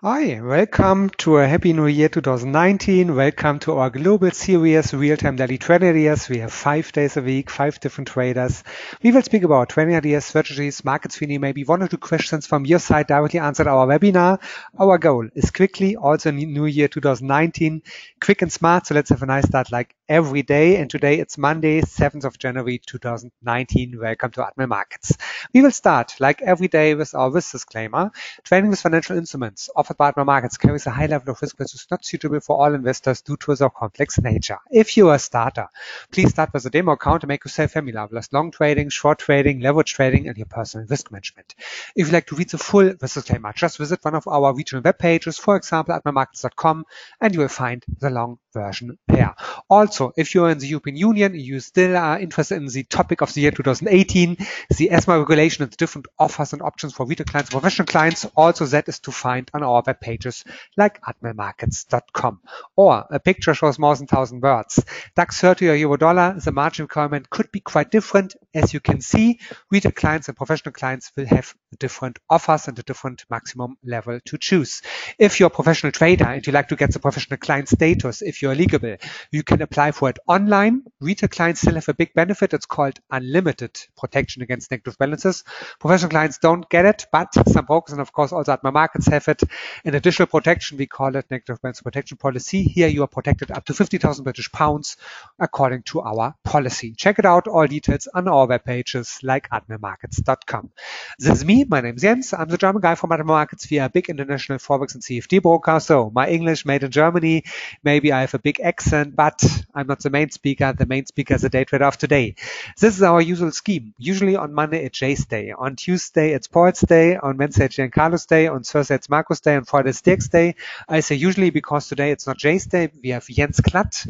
Hi, welcome to a Happy New Year 2019. Welcome to our global series, Real-Time Daily Trading Ideas. We have 5 days a week, 5 different traders. We will speak about trading ideas, strategies, markets. We need maybe 1 or 2 questions from your side directly answered our webinar. Our goal is quickly, also New Year 2019, quick and smart. So let's have a nice start like every day. And today it's Monday, 7th of January 2019. Welcome to Admiral Markets. We will start like every day with our risk disclaimer. Trading with financial instruments offered by Admiral Markets carries a high level of risk which is not suitable for all investors due to their complex nature. If you are a starter, please start with a demo account and make yourself familiar with long trading, short trading, leverage trading, and your personal risk management. If you'd like to read the full risk disclaimer, just visit one of our regional web pages, for example, admiralmarkets.com, and you will find the long version there. Also, if you are in the European Union, you still are interested in the topic of the year 2018, the ESMA regulation and the different offers and options for retail clients and professional clients, also that is to find on our web pages like admiralmarkets.com. Or a picture shows more than 1,000 words. DAX 30 or Euro dollar, the margin requirement could be quite different. As you can see, retail clients and professional clients will have different offers and a different maximum level to choose. If you're a professional trader and you like to get the professional client status, if you're eligible, you can apply for it online. Retail clients still have a big benefit. It's called unlimited protection against negative balances. Professional clients don't get it, but some brokers and of course also Admiral Markets have it. An additional protection, we call it negative balance protection policy. Here you are protected up to 50,000 British pounds according to our policy. Check it out, all details on our web pages like admiralmarkets.com. This is me, my name is Jens. I'm the German guy from Admiral Markets. We are a big international Forex and CFD broker. So my English made in Germany, maybe I have a big accent, but I'm not the main speaker. The main speaker is the day trader of today. This is our usual scheme. Usually on Monday it's Jay's day. On Tuesday it's Paul's day. On Wednesday it's Giancarlo's day. On Thursday it's Marco's day. On Friday it's Dirk's day. I say usually because today it's not Jay's day. We have Jens Klatt.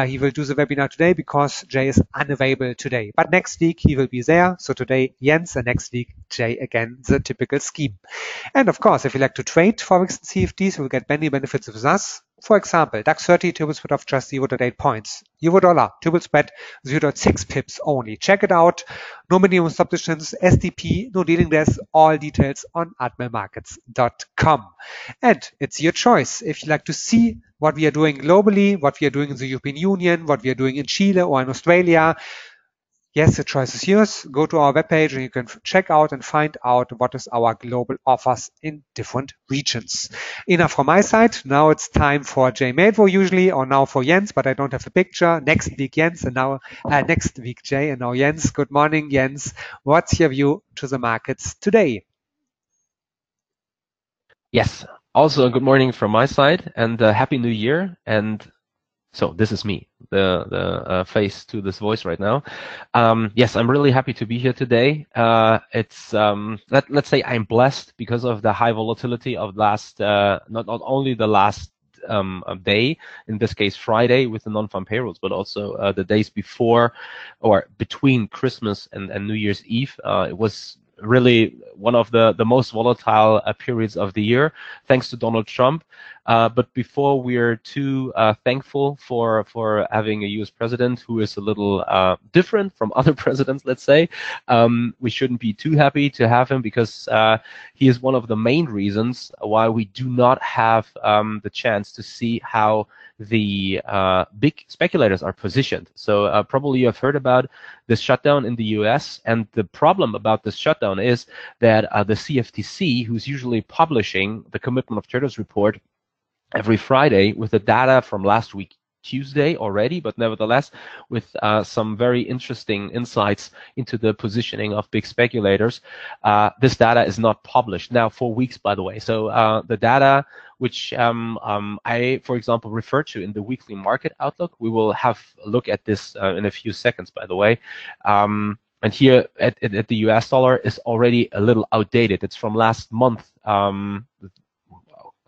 He will do the webinar today because Jay is unavailable today. But next week he will be there. So today Jens and next week Jay again, the typical scheme. And of course, if you like to trade Forex and CFDs, you will get many benefits with us. For example, DAX 30 table spread of just 0.8 points. Euro dollar table spread 0.6 pips only. Check it out. No minimum stop distance, SDP, no dealing desk, all details on admiralmarkets.com. And it's your choice. If you like to see what we are doing globally, what we are doing in the European Union, what we are doing in Chile or in Australia, yes, the choice is yours. Go to our webpage and you can check out and find out what is our global offers in different regions. Enough from my side. Now it's time for Jay Madvo usually, or now for Jens, but I don't have a picture. Next week Jens and now next week Jay and now Jens. Good morning, Jens. What's your view to the markets today? Yes. Also, good morning from my side and Happy New Year. And so this is me, the face to this voice right now. Yes, I'm really happy to be here today. It's let's say I'm blessed because of the high volatility of last not only the last day, in this case Friday with the non-farm payrolls, but also the days before or between Christmas and New Year's Eve. It was really one of the most volatile periods of the year, thanks to Donald Trump. But before we're too thankful for having a U.S. president who is a little different from other presidents, let's say, we shouldn't be too happy to have him because he is one of the main reasons why we do not have the chance to see how the big speculators are positioned. So probably you have heard about this shutdown in the US, and the problem about this shutdown is that the CFTC, who's usually publishing the Commitment of Traders report every Friday with the data from last week Tuesday already, but nevertheless with some very interesting insights into the positioning of big speculators. This data is not published now for weeks, by the way. So the data which I, for example, refer to in the weekly market outlook, we will have a look at this in a few seconds, by the way. And here at the US dollar is already a little outdated. It's from last month.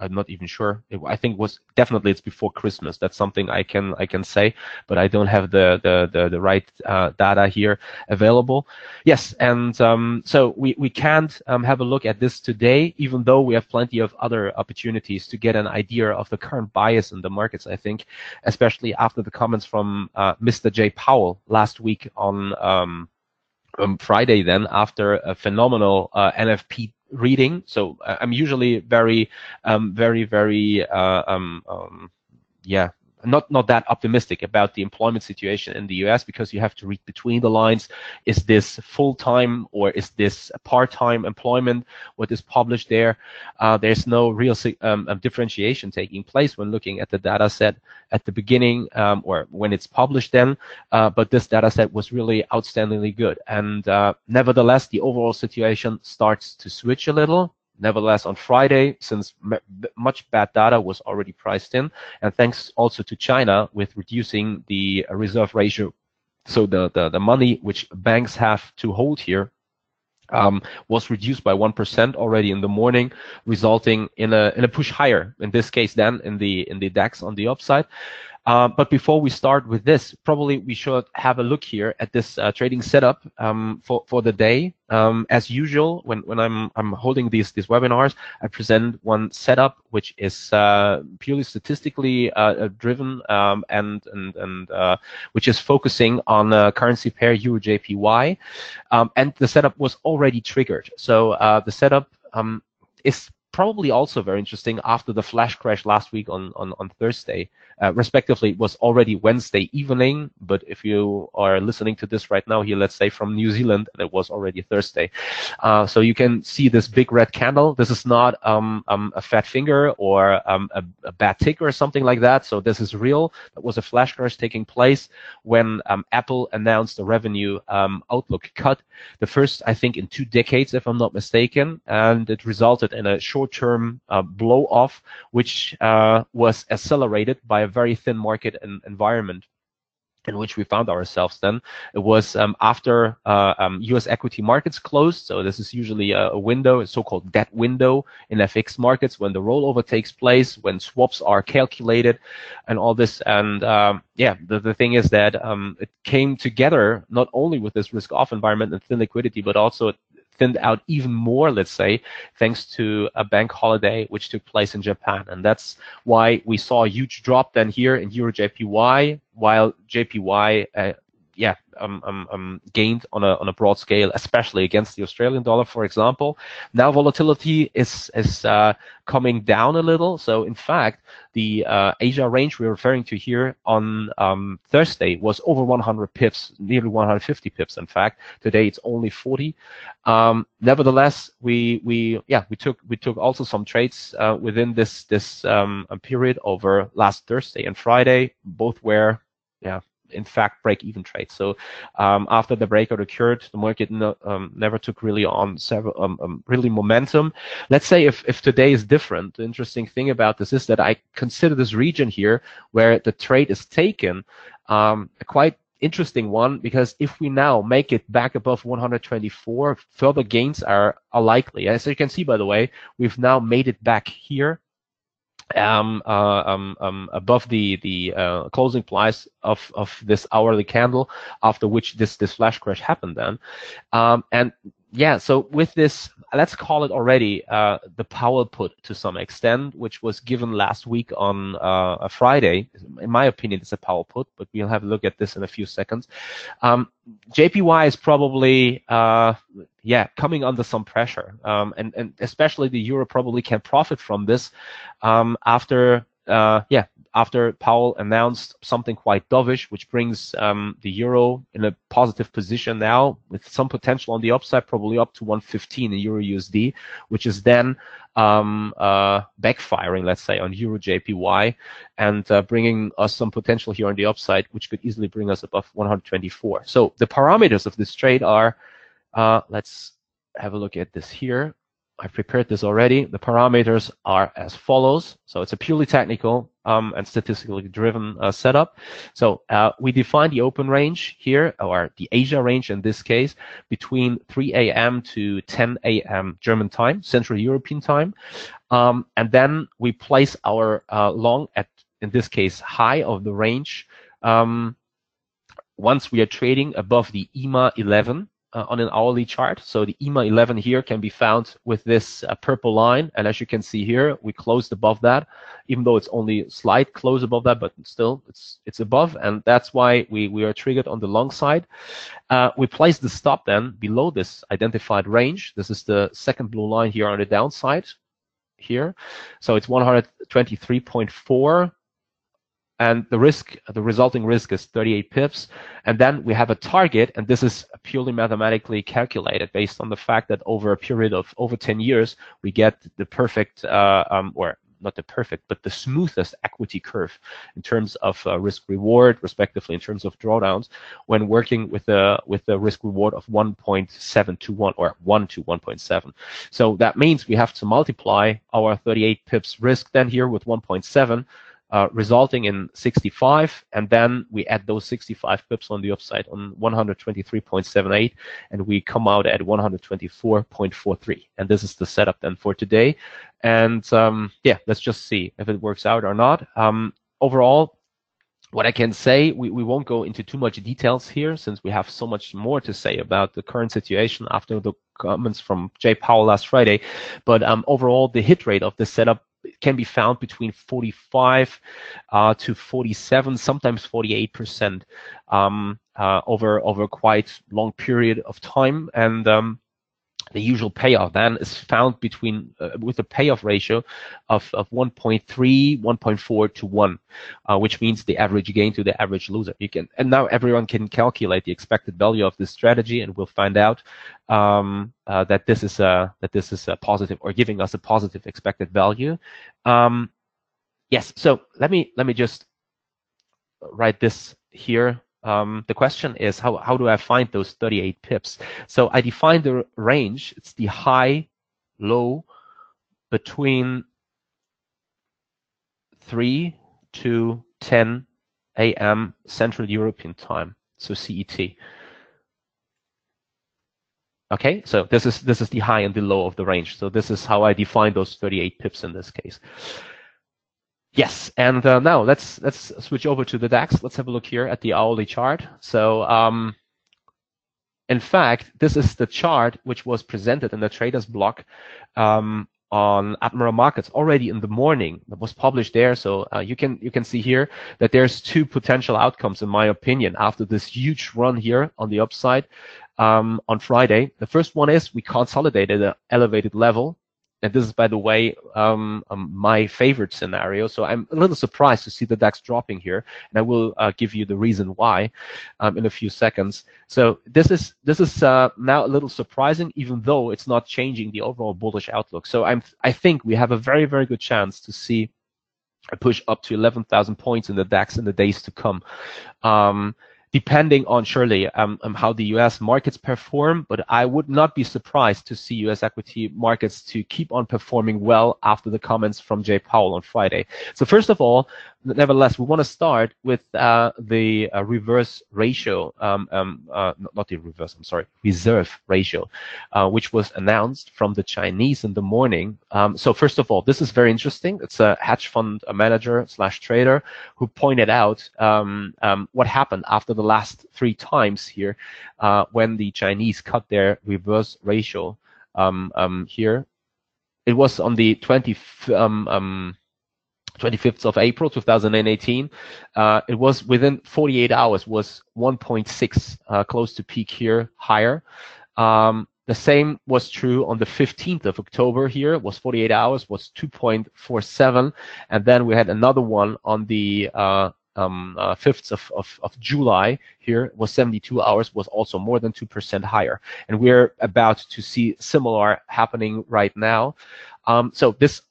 I'm not even sure. I think it's before Christmas. That's something I can say, but I don't have the right data here available. Yes, and so we can't have a look at this today, even though we have plenty of other opportunities to get an idea of the current bias in the markets. I think, especially after the comments from Mr. J. Powell last week on Friday, then after a phenomenal NFP reading. So I'm usually very, yeah, not that optimistic about the employment situation in the US, because you have to read between the lines. Is this full-time or is this part-time employment, what is published there? There's no real differentiation taking place when looking at the data set at the beginning, or when it's published then, but this data set was really outstandingly good. And nevertheless, the overall situation starts to switch a little. Nevertheless, on Friday, since much bad data was already priced in, and thanks also to China with reducing the reserve ratio, so the money which banks have to hold here was reduced by 1% already in the morning, resulting in a push higher, in this case then in the DAX on the upside. But before we start with this, probably we should have a look here at this trading setup for the day. As usual, when I'm holding these webinars, I present one setup which is purely statistically driven, and which is focusing on currency pair EURJPY, and the setup was already triggered. So the setup is probably also very interesting after the flash crash last week on Thursday. Respectively, it was already Wednesday evening, but if you are listening to this right now here, let's say from New Zealand, it was already Thursday. So you can see this big red candle. This is not a fat finger or a bad tick or something like that. So this is real. That was a flash crash taking place when Apple announced the revenue outlook cut, the first, I think, in 2 decades, if I'm not mistaken, and it resulted in a short-term blow off, which was accelerated by a very thin market environment in which we found ourselves then. It was after US equity markets closed. So this is usually a window, a so-called dead window in FX markets, when the rollover takes place, when swaps are calculated and all this. And yeah, the thing is that it came together not only with this risk-off environment and thin liquidity, but also thinned out even more, let's say, thanks to a bank holiday which took place in Japan. And that's why we saw a huge drop then here in EURJPY, while JPY gained on a broad scale, especially against the Australian dollar, for example. Now volatility is coming down a little. So in fact, the Asia range we're referring to here on Thursday was over 100 pips, nearly 150 pips. In fact, today it's only 40. Nevertheless, we took also some trades within this period over last Thursday and Friday. Both were in fact break-even trades. So after the breakout occurred, the market never took really on really momentum. Let's say if today is different, the interesting thing about this is that I consider this region here where the trade is taken a quite interesting one, because if we now make it back above 124, further gains are likely. As you can see, by the way, we've now made it back here above the closing price of this hourly candle, after which this flash crash happened then. And yeah, so with this, let's call it already the power put to some extent, which was given last week on a Friday. In my opinion, it's a power put, but we'll have a look at this in a few seconds. JPY is probably coming under some pressure, and especially the euro probably can profit from this after Powell announced something quite dovish, which brings the euro in a positive position now with some potential on the upside, probably up to 115 in euro USD, which is then backfiring, let's say, on EURJPY and bringing us some potential here on the upside, which could easily bring us above 124. So the parameters of this trade are, let's have a look at this here. I prepared this already. The parameters are as follows. So it's a purely technical and statistically driven setup. So we define the open range here, or the Asia range in this case, between 3 a.m. to 10 a.m. German time, Central European time. And then we place our long at, in this case, high of the range once we are trading above the EMA 11. on an hourly chart. So the EMA 11 here can be found with this purple line. And as you can see here, we closed above that, even though it's only a slight close above that, but still it's above. And that's why we are triggered on the long side. We place the stop then below this identified range. This is the second blue line here on the downside here. So it's 123.4. And the resulting risk is 38 pips. And then we have a target, and this is purely mathematically calculated based on the fact that over a period of over 10 years, we get the perfect, or not the perfect, but the smoothest equity curve in terms of risk reward, respectively in terms of drawdowns, when working with a risk reward of 1.7 to 1 or 1 to 1.7. So that means we have to multiply our 38 pips risk then here with 1.7. Resulting in 65, and then we add those 65 pips on the upside on 123.78, and we come out at 124.43. And this is the setup then for today. And yeah, let's just see if it works out or not. Overall, what I can say, we won't go into too much details here since we have so much more to say about the current situation after the comments from Jay Powell last Friday. But overall, the hit rate of this setup can be found between 45 to 47, sometimes 48% over quite long period of time. And the usual payoff then is found between with a payoff ratio of 1.3, 1.4 to 1, which means the average gain to the average loser. And now everyone can calculate the expected value of this strategy, and we'll find out that this is a positive, or giving us a positive expected value. Yes. So let me just write this here. The question is, how do I find those 38 pips? So I define the range. It's the high, low between 3 to 10 a.m. Central European time, so CET. Okay, so this is the high and the low of the range. So this is how I define those 38 pips in this case. Yes, and now let's switch over to the DAX. Let's have a look here at the hourly chart. So in fact, this is the chart which was presented in the traders block on Admiral Markets already in the morning. That was published there. So you can see here that there's two potential outcomes, in my opinion, after this huge run here on the upside on Friday. The first one is we consolidated an elevated level. And this is, by the way, my favorite scenario. So I'm a little surprised to see the DAX dropping here, and I will give you the reason why in a few seconds. So this is now a little surprising, even though it's not changing the overall bullish outlook. So I think we have a very, very good chance to see a push up to 11,000 points in the DAX in the days to come. Depending on surely how the U.S. markets perform, but I would not be surprised to see U.S. equity markets to keep on performing well after the comments from Jay Powell on Friday. So first of all, nevertheless, we want to start with the reverse ratio, not the reverse, I'm sorry, reserve ratio, which was announced from the Chinese in the morning. So first of all, this is very interesting. It's a hedge fund manager / trader who pointed out what happened after the last 3 times here when the Chinese cut their reverse ratio here. It was on the 25th of April 2018. It was within 48 hours was 1.6 close to peak here, higher. The same was true on the 15th of October here. It was 48 hours, was 2.47. And then we had another one on the 5th of July here, was 72 hours, was also more than 2% higher. And we're about to see similar happening right now. So this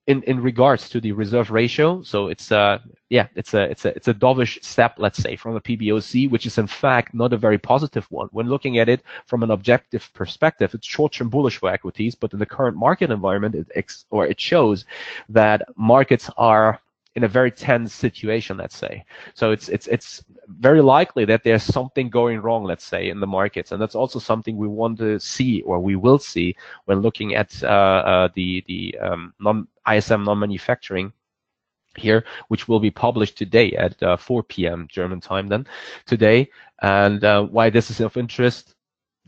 in regards to the reserve ratio, so it's a dovish step, let's say, from a PBOC, which is in fact not a very positive one. When looking at it from an objective perspective, it's short-term bullish for equities, but in the current market environment, it shows that markets are in a very tense situation, let's say. So it's very likely that there's something going wrong, let's say, in the markets, and that's also something we want to see, or we will see, when looking at the ISM non-manufacturing here, which will be published today at 4 p.m. German time then today. And why this is of interest,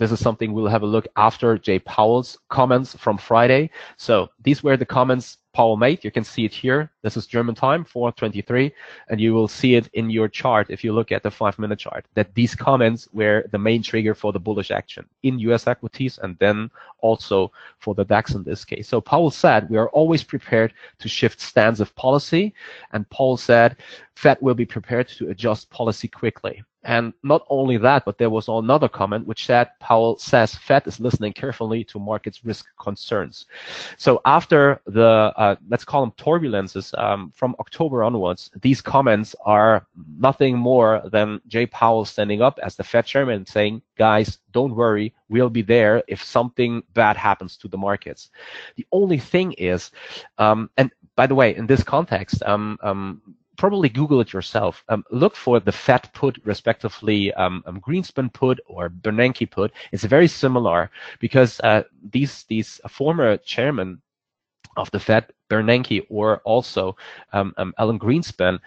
this is something we'll have a look after Jay Powell's comments from Friday. So these were the comments Powell made. You can see it here. This is German time, 4:23, and you will see it in your chart if you look at the 5-minute chart, that these comments were the main trigger for the bullish action in US equities and then also for the DAX in this case. So Powell said, we are always prepared to shift stance of policy, and Powell said, Fed will be prepared to adjust policy quickly. And not only that, but there was another comment which said, Powell says Fed is listening carefully to markets risk concerns. So after the, let's call them turbulences from October onwards, these comments are nothing more than Jay Powell standing up as the Fed chairman and saying, guys, don't worry, we'll be there if something bad happens to the markets. The only thing is, and by the way, in this context, probably Google it yourself. Look for the Fed put, respectively, Greenspan put or Bernanke put. It's very similar because these former chairmen of the Fed, Bernanke or also Alan Greenspan,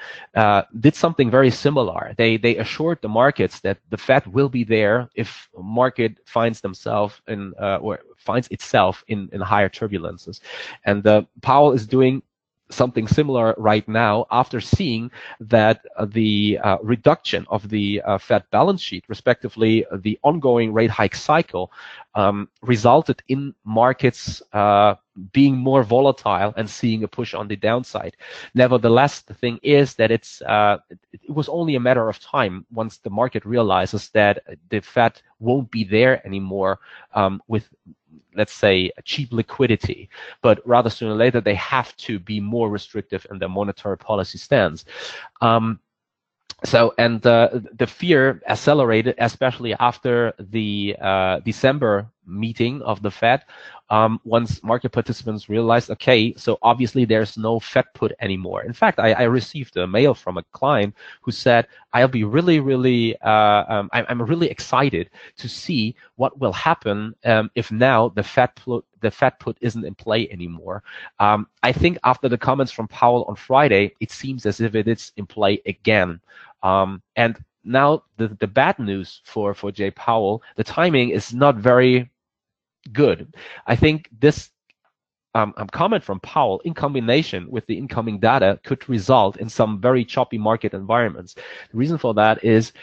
did something very similar. They assured the markets that the Fed will be there if market finds themselves in or finds itself in higher turbulences. And Powell is doing something similar right now after seeing that the reduction of the Fed balance sheet, respectively the ongoing rate hike cycle, resulted in markets being more volatile and seeing a push on the downside. Nevertheless, the thing is that it was only a matter of time once the market realizes that the Fed won't be there anymore with, let's say, cheap liquidity, but rather sooner or later they have to be more restrictive in their monetary policy stance. The fear accelerated, especially after the December meeting of the Fed, once market participants realized, okay, so obviously there's no Fed put anymore. In fact, I received a mail from a client who said, I'll be really, I'm really excited to see what will happen if now the Fed put isn't in play anymore. I think after the comments from Powell on Friday, it seems as if it is in play again. And now the bad news for Jay Powell, the timing is not very good. I think this comment from Powell in combination with the incoming data could result in some very choppy market environments. The reason for that is,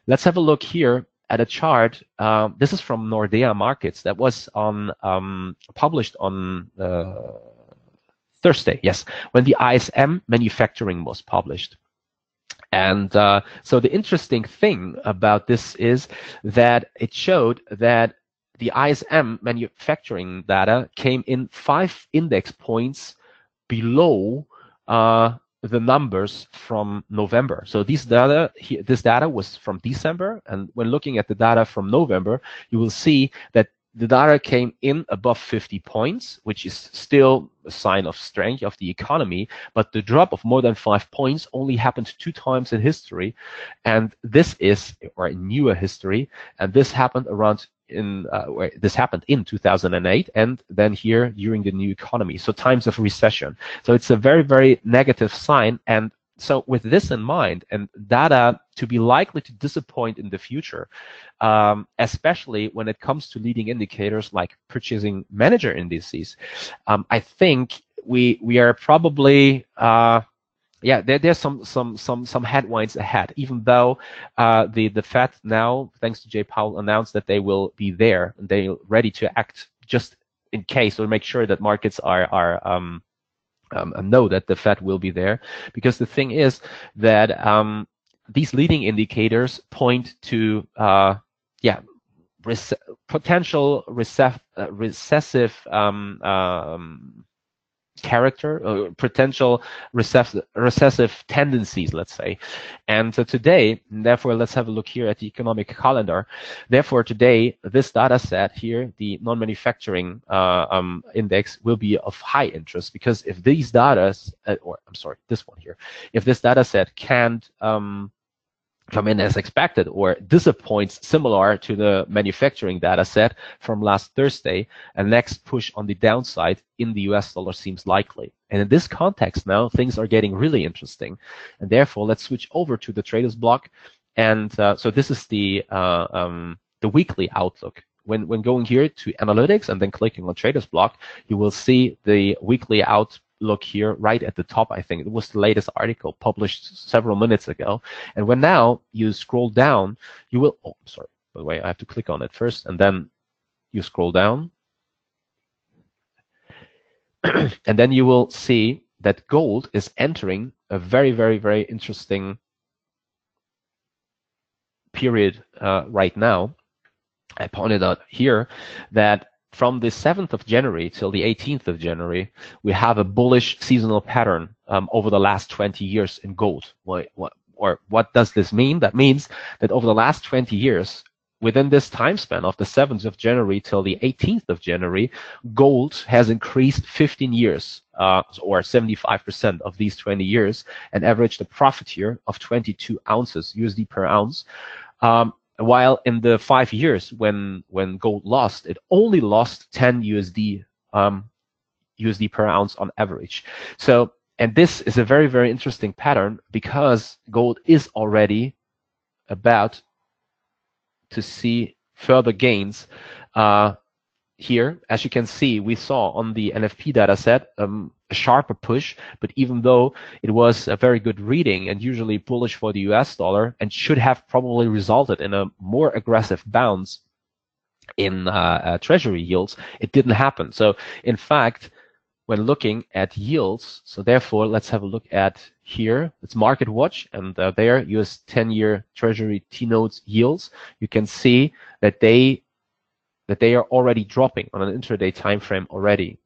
let's have a look here at a chart. This is from Admiral Markets that was published on Thursday, yes, when the ISM manufacturing was published. And so the interesting thing about this is that it showed that the ISM manufacturing data came in 5 index points below the numbers from November. So this data was from December, and when looking at the data from November, you will see that the data came in above 50 points, which is still a sign of strength of the economy, but the drop of more than 5 points only happened 2 times in history, and this is, or in newer history, and this happened this happened in 2008, and then here during the new economy, so times of recession. So it's a very, very negative sign, and so with this in mind, and data to be likely to disappoint in the future, especially when it comes to leading indicators like purchasing manager indices, I think we are probably there's some headwinds ahead. Even though the Fed now, thanks to Jay Powell, announced that they will be there and they're ready to act just in case, or make sure that markets know that the Fed will be there, because the thing is that these leading indicators point to potential recessive character, or potential recessive tendencies, let's say. And so today, therefore, let's have a look here at the economic calendar. Therefore, today, this data set here, the non-manufacturing index, will be of high interest, because if these data, this one here, if this data set can't come in as expected or disappoints similar to the manufacturing data set from last Thursday, a next push on the downside in the US dollar seems likely. And in this context now, things are getting really interesting. And therefore, let's switch over to the traders block. And so this is the weekly outlook. when going here to analytics and then clicking on traders block, you will see the weekly outlook here right at the top. I think it was the latest article published several minutes ago. And when now you scroll down, you will, oh, sorry, by the way, I have to click on it first, and then you scroll down. And then you will see that gold is entering a very, very, very interesting period right now. I pointed out here that from the 7th of January till the 18th of January, we have a bullish seasonal pattern over the last 20 years in gold. What does this mean? That means that over the last 20 years, within this time span of the 7th of January till the 18th of January, gold has increased 15 years, or 75% of these 20 years, and averaged a profit here of 22 ounces USD per ounce. While in the 5 years when gold lost, it only lost 10 USD per ounce on average. So, and this is a very, very interesting pattern because gold is already about to see further gains here. As you can see, we saw on the NFP data set a sharper push, but even though it was a very good reading and usually bullish for the US dollar and should have probably resulted in a more aggressive bounce in treasury yields, it didn't happen. So in fact, when looking at yields, so therefore let's have a look at here, it's Market Watch, and there US 10-year treasury T-notes yields, you can see that they are already dropping on an intraday time frame already.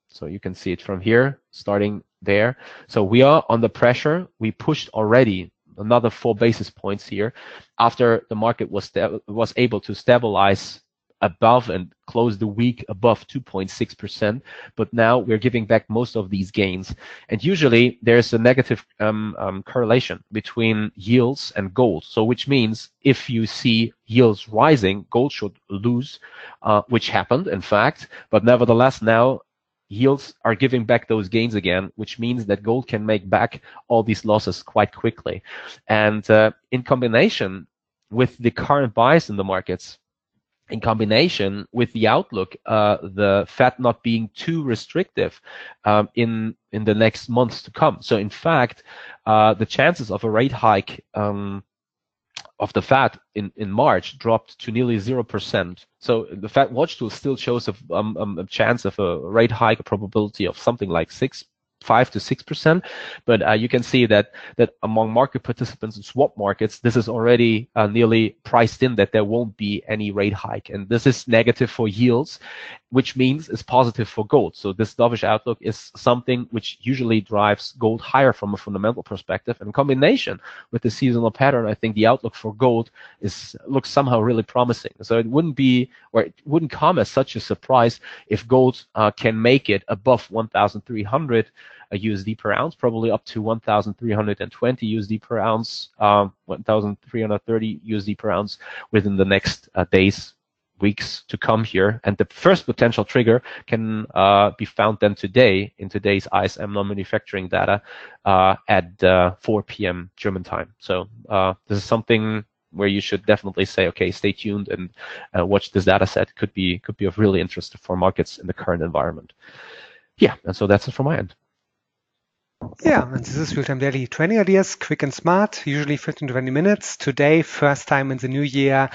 So you can see it from here, starting there. So we are under pressure. We pushed already another 4 basis points here after the market was able to stabilize above and close the week above 2.6%. But now we're giving back most of these gains. And usually there's a negative correlation between yields and gold. So which means if you see yields rising, gold should lose, which happened, in fact. But nevertheless, now yields are giving back those gains again, which means that gold can make back all these losses quite quickly. And in combination with the current bias in the markets, in combination with the outlook, the Fed not being too restrictive in the next months to come. So in fact, the chances of a rate hike of the Fed in March dropped to nearly 0%. So the Fed watch tool still shows a chance of a rate hike, a probability of something like 5 to 6%, but you can see that among market participants in swap markets, this is already nearly priced in that there won't be any rate hike, and this is negative for yields, which means it's positive for gold. So this dovish outlook is something which usually drives gold higher from a fundamental perspective. In combination with the seasonal pattern, I think the outlook for gold looks somehow really promising. So it wouldn't be, or it wouldn't come as such a surprise if gold can make it above 1,300 USD per ounce, probably up to 1,320 USD per ounce, 1,330 USD per ounce within the next days, weeks to come here. And the first potential trigger can be found then today in today's ISM non-manufacturing data at 4 p.m. German time. So this is something where you should definitely say, okay, stay tuned and watch this data set. Could be of really interest for markets in the current environment. Yeah, and so that's it from my end. Yeah, and this is Real-Time Daily Trading Ideas, quick and smart, usually 15 to 20 minutes. Today, first time in the new year,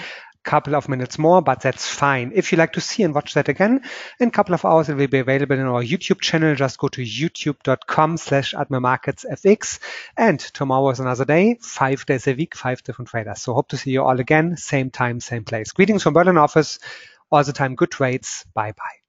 couple of minutes more, but that's fine. If you like to see and watch that again, in a couple of hours, it will be available in our YouTube channel. Just go to youtube.com/AdmiralMarketsFX. And tomorrow is another day, 5 days a week, 5 different traders. So hope to see you all again, same time, same place. Greetings from Berlin office. All the time, good trades. Bye-bye.